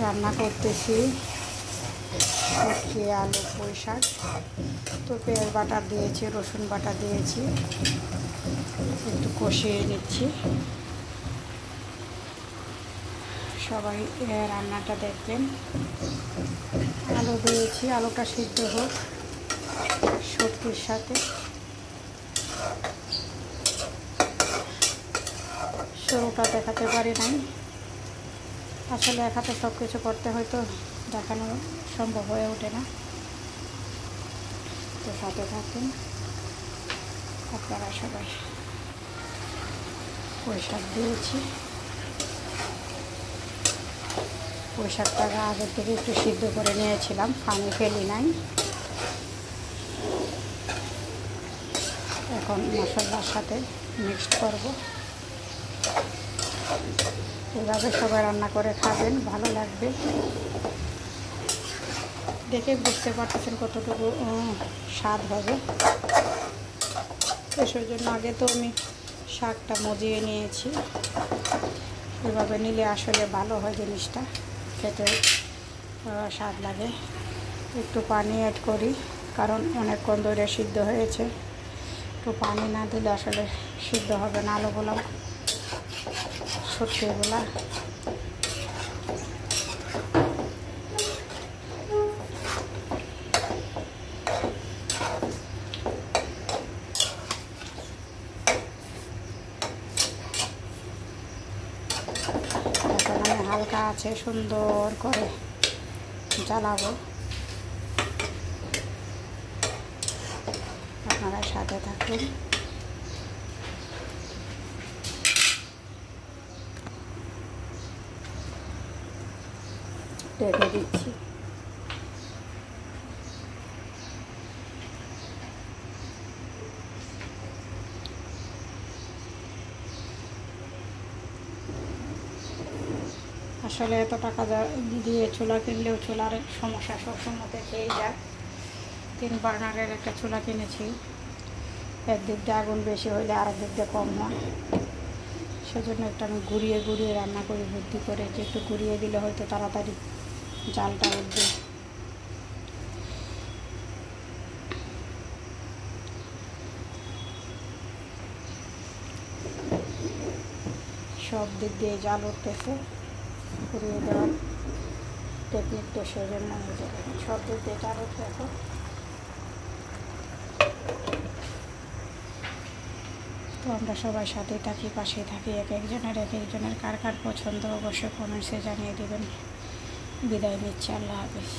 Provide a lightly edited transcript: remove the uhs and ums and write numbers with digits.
রান্না করতেছি শুটকি, আলু, পুঁই শাক। তো পেঁয়াজ বাটা দিয়েছি, রসুন বাটা দিয়েছি, একটু কষিয়ে নিচ্ছি। সবাই রান্নাটা দেখবেন। আলু দিয়েছি, আলুটা সিদ্ধ হোক শুটকির সাথে। শুরুটা দেখাতে পারি নাই, আসলে এক হাতে সব কিছু করতে হয়তো দেখানো সম্ভব হয়ে ওঠে না। তো সাথে থাকুন আপনারা সবাই। পুঁই শাক দিয়েছি, পুঁই শাকটাকে আগের থেকে একটু সিদ্ধ করে নিয়েছিলাম, পানি ফেলি নাই। এখন মশলার সাথে মিক্সড করব। এভাবে সবাই রান্না করে খাবেন, ভালো লাগবে। দেখে বুঝতে পারতেছেন কতটুকু স্বাদ হবে। তো সেই জন্য আগে তো আমি শাকটা মজিয়ে নিয়েছি। এভাবে নিলে আসলে ভালো হয়, জিনিসটা খেতে স্বাদ লাগে। একটু পানি অ্যাড করি, কারণ অনেকক্ষণ ধরে সিদ্ধ হয়েছে। একটু পানি না দিলে আসলে সিদ্ধ হবে না আলুগুলো, শুটকিগুলা। এখন আমি হালকা আছে সুন্দর করে জ্বালাবো, আপনারা সাথে থাকুন। ঢেকে দিচ্ছি। আসলে এত টাকা দিয়ে চুলা কিনলেও চুলার সমস্যা সবসময় থেকেই যায়। 3 বার্নারের একটা চুলা কিনেছি, একদিক দিয়ে আগুন বেশি হইলে আরেক দিক দিয়ে কম হয়। সেজন্য একটু আমি ঘুরিয়ে ঘুরিয়ে রান্না করি, বুদ্ধি করে, যে একটু ঘুরিয়ে দিলে হয়তো তাড়াতাড়ি জালটা উঠবে। সব দিক দিয়ে জাল উঠতেছে, ঘুরিয়ে দেওয়ার টেকনিকটা সেজন্য সব দিক দিয়ে জাল উঠতে। এখন তো আমরা সবাই সাথেই থাকি, পাশেই থাকি। এক একজনের কার কার পছন্দ অবশ্যই কমেন্টসে জানিয়ে দেবেন। বিদায় নিচ্ছি, আল্লাহ হাফেজ।